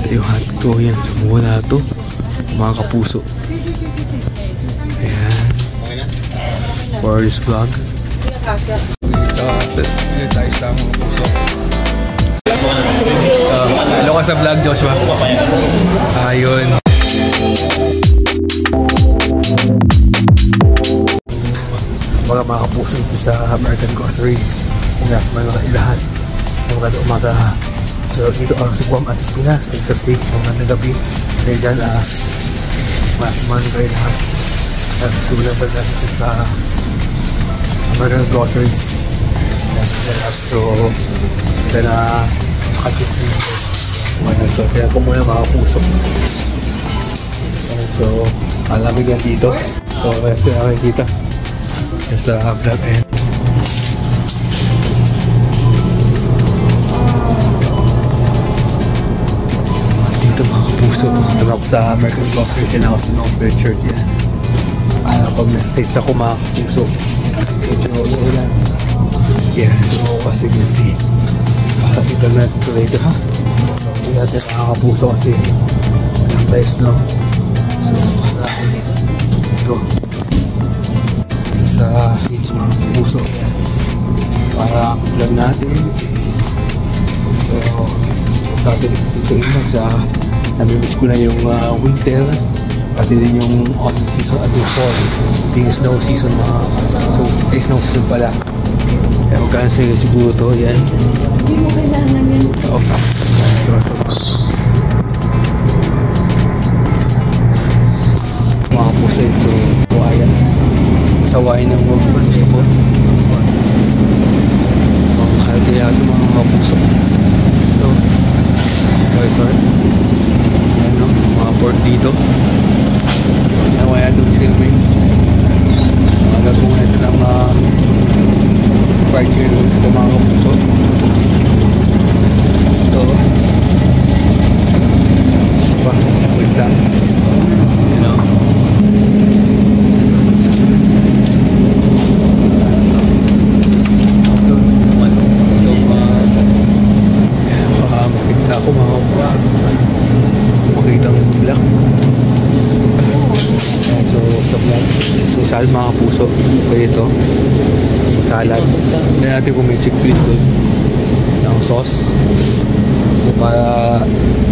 Yung hot ko, yan. Wala to. Mga kapuso. Ayan. For this vlog. Dito tayo sa mga puso. Hello ka sa vlog, Joshua. Ayun. Mga kapuso dito sa American Grocery. Kung nasa mga ilahan. Mga umaga. So dito ang si Guam at si Pinas. Sa States, mga gabi. Kaya dyan, mga kayo lahat. At tulad ba natin sa American Groceries. So, ito na makakis dito. So, kaya ko muna mga puso. So, alamig yan dito. So, kaya sila makikita sa vlog end. Dito mga puso. Ito ako sa American Groceries and ako sa Northwest Church yan. Pag nasa States ako mga puso. Medyo ulan. Yeah, so kasi you see. Pakita natin ito later ha. Hindi natin nakakapuso kasi walang tayo snow. So, let's go. Sa States mga puso. Yan. Para vlog natin. So, kasi dito inag sa namimiss ko na yung winter. Pati din yung autumn season at yung fall. Ito yung snow season mga. So, ay snow season pala. Kaya magkano siguro to. Yan. Hindi mo kailangan yan. Oo. Mga puso ito. Kawayan. Kasawayan ng world ko. Gusto ko. Mga mahal kaya ito mga puso. Ito. Sorry. Ayan o. Mga port dito. Nawaya doon chicken wings. Magagawa ito ng fried chicken wings ito mga kapuso. Ito. Diba? Wait lang. You know? Ito. Baka makita ako mga kapuso. Makita ang black. So, sa vlog. So, salad mga puso. Pwede ito. Salad. Hindi natin kung may chickpea doon. Ng sauce. So, para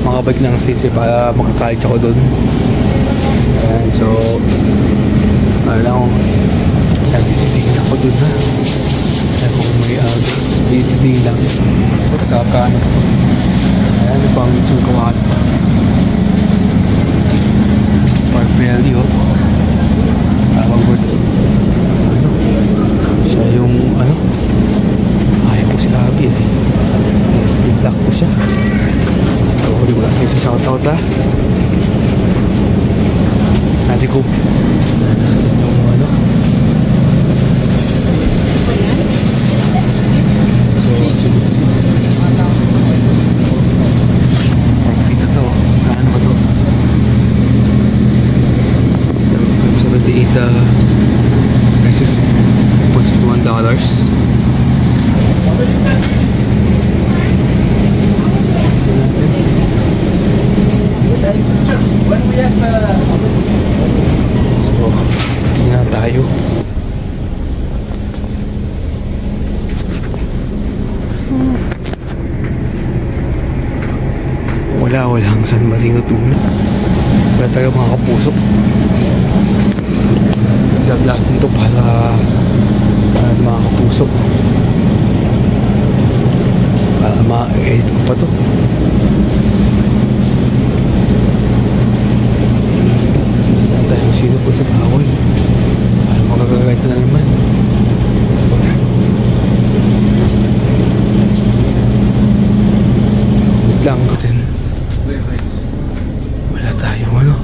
makabalik ng States para makakalit ako doon. Ayan. So, ano lang kung nagtititingin ako doon ha. Ayan kung may tititingin lang. Kakaano. Ayan. Ito pang YouTube kawahan. Park belly oh. Siya yung ano, ayaw ko si Abby eh. I-block ko siya. So, di ko lang kayo sa shoutout ha. Natin ko yung ano. So, sige. Park dito to. Kaano ba to? 78 pesos $1. So, tingnan tayo. Walang San Marino tuna. Wala tayo mga kapuso. Vlog nito para mga kapuso. Para ma-edit ko pa to. Saan tayong sino po sa bawal. Para makagagayt na naman. Wait lang din. Wala tayong ano.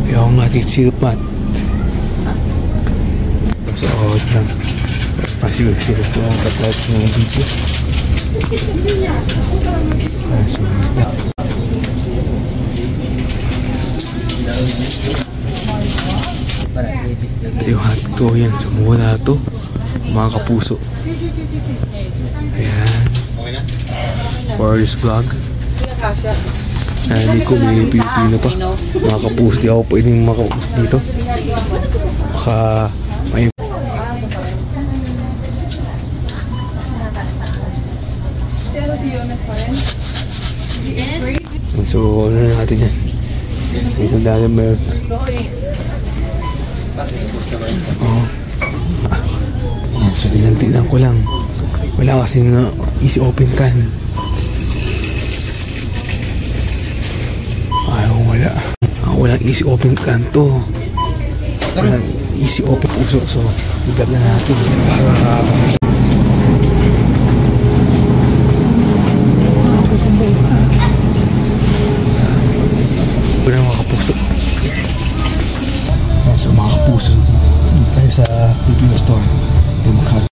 Yung ating syrup mat. So, lang. Masih sila ito ang katlat ng video. Yung hot ko yan. Sumula ito. Mga kapuso. Ayan. For this vlog. Narinig ko may Pilipino pa. Mga kapuso, di ako pwedeng makausap dito. Baka may... So, ano na natin yan? So, isang dami milk. Oo. So, tignan ko lang. Wala kasing easy open can. Wala. Walang easy open can to. Walang easy open puso. So, igat na natin. So, para mga kapuso. So, mga kapuso. Hindi tayo sa Pilipino store. Hindi makakita.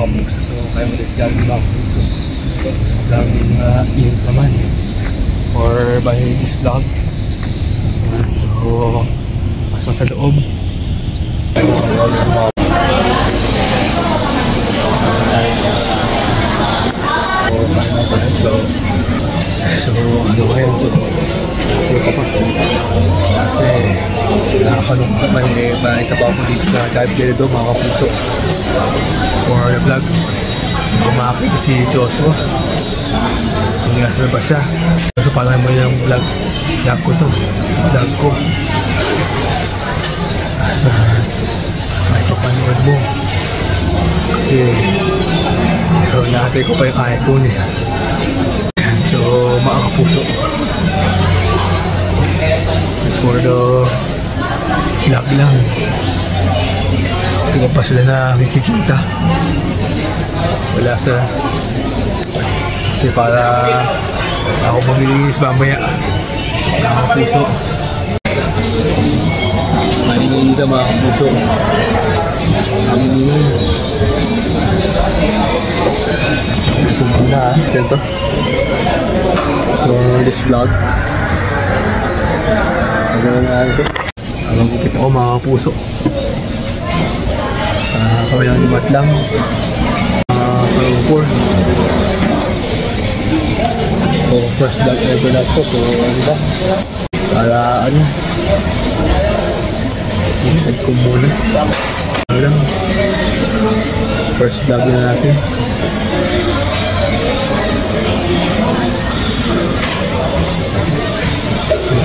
Kapuso. So, kaya mo dito dyan mga kapuso. So, daming init naman. Or by this vlog. So, pasok sa loob. So, ano ngayon? So, ako pa. Kasi, nakakalungkot naman balita pa ako dito sa Dive Geledo, mga kapuso. For the vlog, kumakita si Joshua. Hindi nasa labas siya. So, parang mo yung vlog ko to. Vlog ko. So, may papanood mo. Kasi, natin ko pa yung iPhone eh. So, mga kapuso. For the vlog lang. Hindi pa sila nakikita. Wala sa... Kasi para ako maglinis mamaya. Mga kapuso. Maligay dito mga kapuso. Ito muna ha. Ito. For this vlog. Maganda na ito. Alam ko kita ko mga kapuso. Kami lang limat lang. Kalungkor. So, first vlog ever na ito. So, ano ba? Para ano? Instead ko muna. Ano lang? First vlog na natin.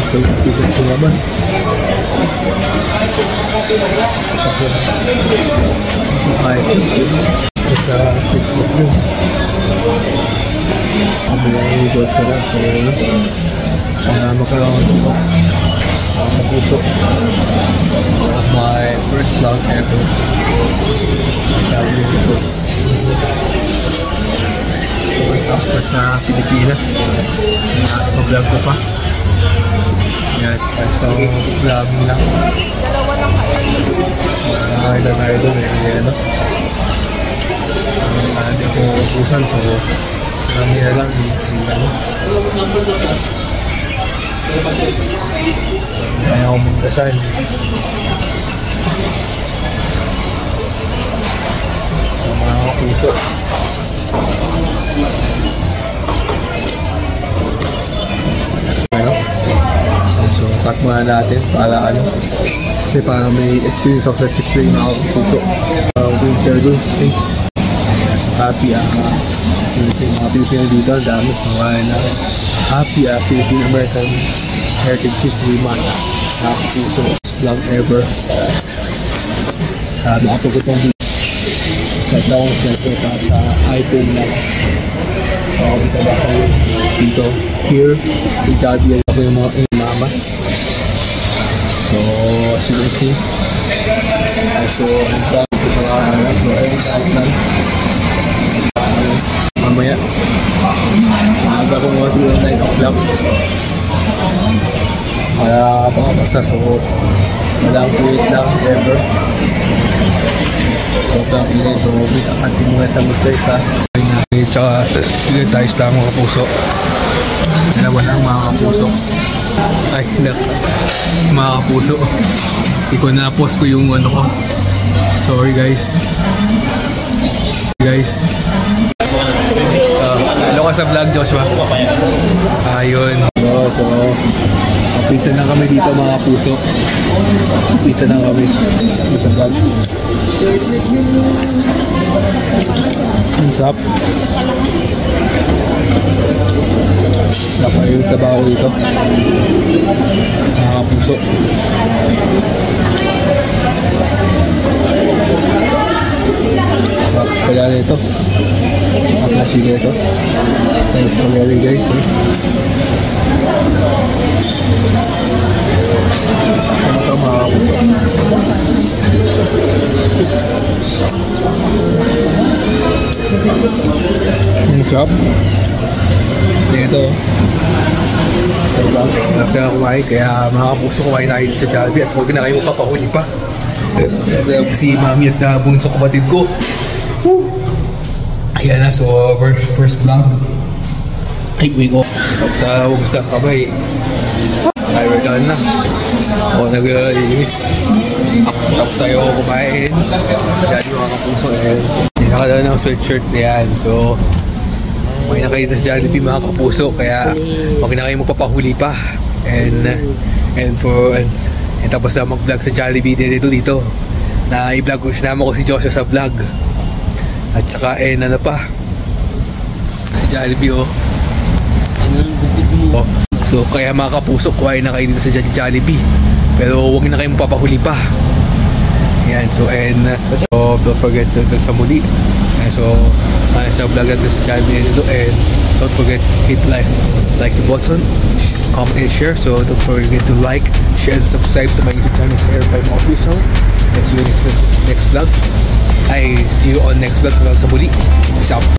So, tignan ko naman. Sa Facebook yun. Sabi lang yung videos ko lang. So, magkaroon ito. Kapuso. My first vlog ever. Sabi yung ito. After sa Pilipinas. Ipag-vlog ko pa. Yan. So, vlogging lang. Idol eh. Ano? Hindi ako ubusan. So, marami na lang. Sila. Kaya ako magdasal. Mga kapuso. Ano? So, cut muna natin para ano. Kasi para may experience ako sa chips ring mga kapuso. Winter Goose Things. Happy mga Pilipino dito. Dami sa mga na. Happy Philippine American Heritage History Month. Mga kapuso. Vlog ever. Nakapagod ng video. Ganda akong selfie sa iPhone lang. So, kita ba kayo dito? Here, in Javier. Ako yung mga mama. So, as you can see. So, ang dami ko mga mamaya. Maaga ko mga 9 o'clock. Para pakapasa. So, walang wait lang ever. Sobrang ingay. So, akantin muna sa mag-guys ha. Tsaka, sige tayo sa mga kapuso. Dalawa lang mga kapuso. Ay, mga kapuso. Hindi ko na-post ko yung ano ko. Sorry guys. Hello ka sa vlog, Joshua. Ayun. So, pizza na kami dito mga puso. Pizza na kami sa vlog. Ang sarap. Dapat yung trabaho dito. Mga puso. Kaya nito. Plastic nito. Thanks for watching guys. Sama ka mga puso. Ang sarap. Ito. Sarap sila kumain, kaya mga kapuso kumain tayo sa Jollibee at huwag na kayo magpapahuli pa. Si mami at bunso kapatid ko. Woo! Ayan na, so first vlog. Ay, wait ko. Huwag sa kabay. Ay, we're done na. Ako nag-inis. Tapos tayo kumain. Jollibee mga kapuso. Hindi nakadala ng sweatshirt na yan. So, may nakita sa Jollibee mga kapuso, kaya huwag na kayo magpapahuli pa. And tapos na mag-vlog sa Jollibee dito na i-vlog ko, sinama ko si Joshua sa vlog. At saka ano pa si Jollibee so kaya mga kapuso, kuhain na kayo dito sa Jollibee, pero huwag na kayo magpapahuli pa. Yan, so don't forget to sa muli. So sa vlog natin sa Jollibee dito, and don't forget hit like the button, comment and share. So don't forget to like, share and subscribe to my YouTube channel, Airtime Official. And see you next vlog. I see you on next vlog sa muli. Peace out.